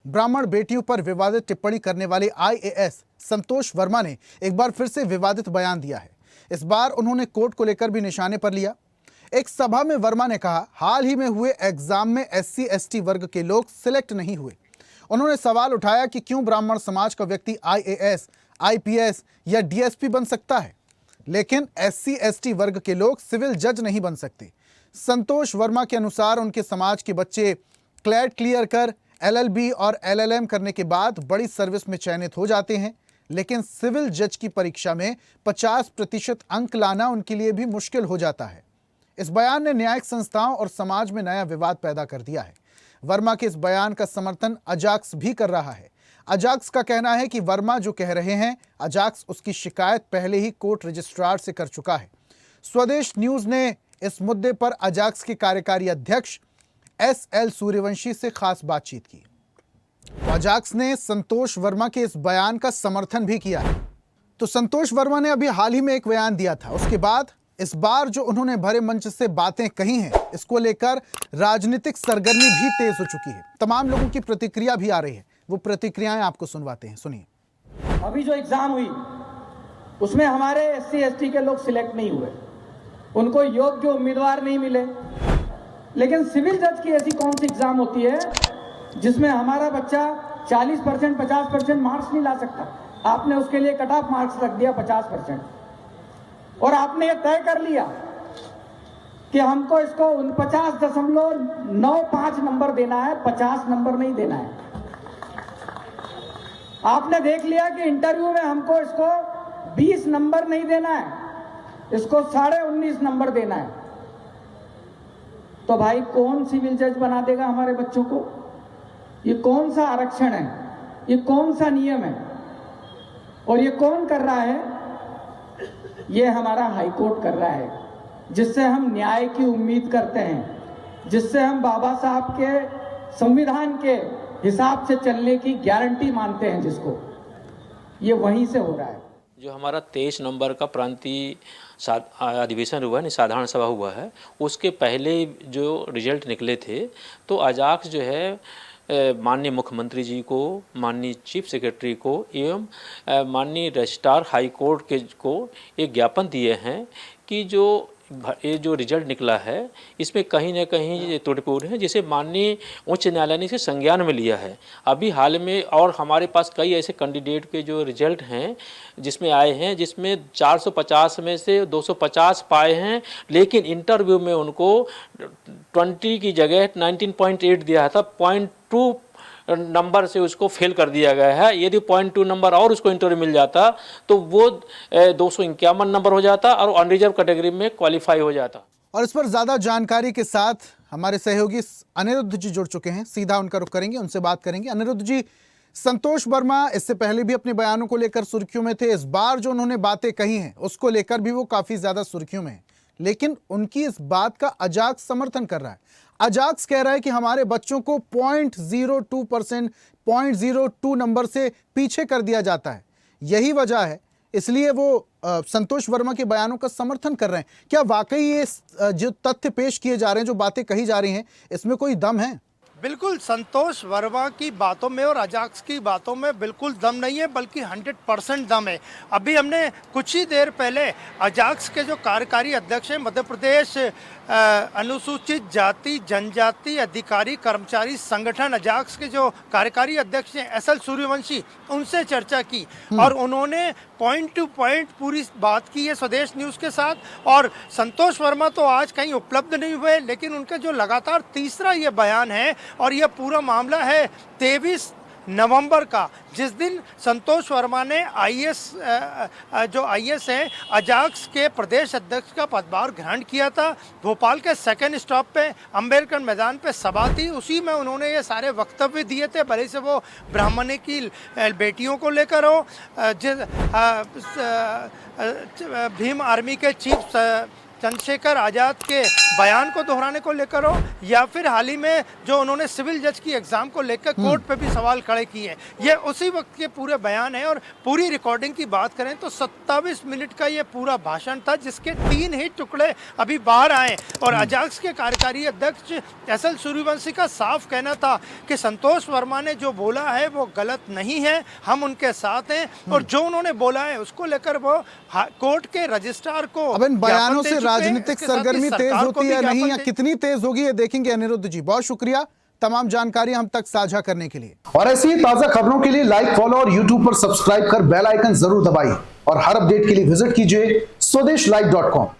ब्राह्मण बेटियों पर विवादित टिप्पणी करने वाले आईएएस संतोष वर्मा ने एक बार फिर से विवादित बयान दिया है। इस बार उन्होंने कोर्ट को लेकर भी निशाने पर लिया। एक सभा में वर्मा ने कहा, हाल ही में हुए एग्जाम में एससी एसटी वर्ग के लोग सिलेक्ट नहीं हुए। उन्होंने सवाल उठाया कि क्यों ब्राह्मण समाज का व्यक्ति आईएएस, आईपीएस या डीएसपी बन सकता है, लेकिन एससी एसटी वर्ग के लोग सिविल जज नहीं बन सकते। संतोष वर्मा के अनुसार उनके समाज के बच्चे क्लैट क्लियर कर एलएलबी और एलएलएम करने के बाद बड़ी सर्विस में चयनित हो जाते हैं, लेकिन सिविल जज की परीक्षा में 50% अंक लाना उनके लिए भी मुश्किल हो जाता है। इस बयान ने न्यायिक संस्थाओं और समाज में नया विवाद पैदा कर दिया है। वर्मा के इस बयान का समर्थन अजाक्स भी कर रहा है। अजाक्स का कहना है कि वर्मा जो कह रहे हैं, अजाक्स उसकी शिकायत पहले ही कोर्ट रजिस्ट्रार से कर चुका है। स्वदेश न्यूज ने इस मुद्दे पर अजाक्स के कार्यकारी अध्यक्ष एसएल सूर्यवंशी से खास बातचीत की। अजाक्स ने संतोष वर्मा के इस बयान का समर्थन भी किया है। तो संतोष वर्मा ने अभी हाल ही में एक बयान दिया था, उसके बाद इस बार जो उन्होंने भरे मंच से बातें कही हैं, इसको लेकर राजनीतिक सरगर्मी भी तेज हो चुकी है। तमाम लोगों की प्रतिक्रिया भी आ रही है, वो प्रतिक्रियाएं आपको सुनवाते हैं, सुनिए। अभी जो एग्जाम हुई उसमें हमारे एससी एसटी के लोग सिलेक्ट नहीं हुए, उनको योग्य उम्मीदवार नहीं मिले। लेकिन सिविल जज की ऐसी कौन सी एग्जाम होती है जिसमें हमारा बच्चा 40% 50% मार्क्स नहीं ला सकता? आपने उसके लिए कट ऑफ मार्क्स रख दिया 50%, और आपने ये तय कर लिया कि हमको इसको 49.95 नंबर देना है, 50 नंबर नहीं देना है। आपने देख लिया कि इंटरव्यू में हमको इसको 20 नंबर नहीं देना है, इसको 19.5 नंबर देना है। तो भाई कौन सिविल जज बना देगा हमारे बच्चों को? ये कौन सा आरक्षण है? ये कौन सा नियम है? और ये कौन कर रहा है? ये हमारा हाई कोर्ट कर रहा है, जिससे हम न्याय की उम्मीद करते हैं, जिससे हम बाबा साहब के संविधान के हिसाब से चलने की गारंटी मानते हैं, जिसको ये वहीं से हो रहा है। जो हमारा 23 नंबर का प्रांतीय अधिवेशन हुआ है, साधारण सभा हुआ है, उसके पहले जो रिजल्ट निकले थे, तो अजाक्स जो है माननीय मुख्यमंत्री जी को, माननीय चीफ सेक्रेटरी को एवं माननीय रजिस्ट्रार हाई कोर्ट के को एक ज्ञापन दिए हैं कि ये जो रिजल्ट निकला है इसमें कहीं ना कहीं त्रुटिपूर्ण है, जिसे माननीय उच्च न्यायालय ने इसे संज्ञान में लिया है। अभी हाल में और हमारे पास कई ऐसे कैंडिडेट के जो रिजल्ट हैं जिसमें आए हैं, जिसमें 450 में से 250 पाए हैं, लेकिन इंटरव्यू में उनको 20 की जगह 19.8 दिया था, 0.2 नंबर से उसको फेल कर दिया गया है। यदि 0.2 नंबर और उसको इंटरव्यू मिल जाता तो वो 251 नंबर हो जाता और अनरिजर्व कैटेगरी में क्वालिफाई हो जाता। और इस पर ज्यादा जानकारी के साथ हमारे सहयोगी अनिरुद्ध जी जुड़ चुके हैं, सीधा उनका रुख करेंगे, उनसे बात करेंगे। अनिरुद्ध जी, संतोष वर्मा इससे पहले भी अपने बयानों को लेकर सुर्खियों में थे, इस बार जो उन्होंने बातें कही हैं उसको लेकर भी वो काफी ज्यादा सुर्खियों में है, लेकिन उनकी इस बात का अजाक्स समर्थन कर रहा है। अजाक्स कह रहा है कि हमारे बच्चों को 0.02%, 0.02 नंबर से पीछे कर दिया जाता है, यही वजह है, इसलिए वो संतोष वर्मा के बयानों का समर्थन कर रहे हैं। क्या वाकई ये जो तथ्य पेश किए जा रहे हैं, जो बातें कही जा रही हैं, इसमें कोई दम है? बिल्कुल, संतोष वर्मा की बातों में और अजाक्स की बातों में बिल्कुल दम नहीं है, बल्कि 100% दम है। अभी हमने कुछ ही देर पहले अजाक्स के जो कार्यकारी अध्यक्ष हैं, मध्य प्रदेश अनुसूचित जाति जनजाति अधिकारी कर्मचारी संगठन अजाक्स के जो कार्यकारी अध्यक्ष हैं एसएल सूर्यवंशी, उनसे चर्चा की और उन्होंने पॉइंट टू पॉइंट पूरी बात की है स्वदेश न्यूज़ के साथ। और संतोष वर्मा तो आज कहीं उपलब्ध नहीं हुए, लेकिन उनका जो लगातार तीसरा ये बयान है और यह पूरा मामला है 23 नवंबर का, जिस दिन संतोष वर्मा ने आईएएस है अजाक्स के प्रदेश अध्यक्ष का पदभार ग्रहण किया था। भोपाल के सेकंड स्टॉप पे अंबेडकर मैदान पे सभा थी, उसी में उन्होंने ये सारे वक्तव्य दिए थे, भले से वो ब्राह्मणी की बेटियों को लेकर हो, भीम आर्मी के चीफ चंद्रशेखर आज़ाद के बयान को दोहराने को लेकर हो, या फिर हाल ही में जो उन्होंने सिविल जज की एग्जाम को लेकर कोर्ट पे भी सवाल खड़े किए, ये उसी वक्त के पूरे बयान है। और पूरी रिकॉर्डिंग की बात करें तो 27 मिनट का ये पूरा भाषण था, जिसके 3 ही टुकड़े अभी बाहर आए। और अजाक्स के कार्यकारी अध्यक्ष एसएल सूर्यवंशी का साफ कहना था कि संतोष वर्मा ने जो बोला है वो गलत नहीं है, हम उनके साथ हैं, और जो उन्होंने बोला है उसको लेकर वो कोर्ट के रजिस्ट्रार को अब इन बयानों ज्ञापन दे से चुके हैं। राजनीतिक इसके साथ ही सरगर्मी तेज सरकार को होती भी है नहीं, ज्ञापन या दे- कितनी तेज होगी ये देखेंगे। अनिरुद्ध जी, बहुत शुक्रिया तमाम जानकारी हम तक साझा करने के लिए। और ऐसी ही ताजा खबरों के लिए लाइक, फॉलो और यूट्यूब पर सब्सक्राइब कर बेल आइकन जरूर दबाइए। और हर अपडेट के लिए विजिट कीजिए स्वदेशलाइव.com।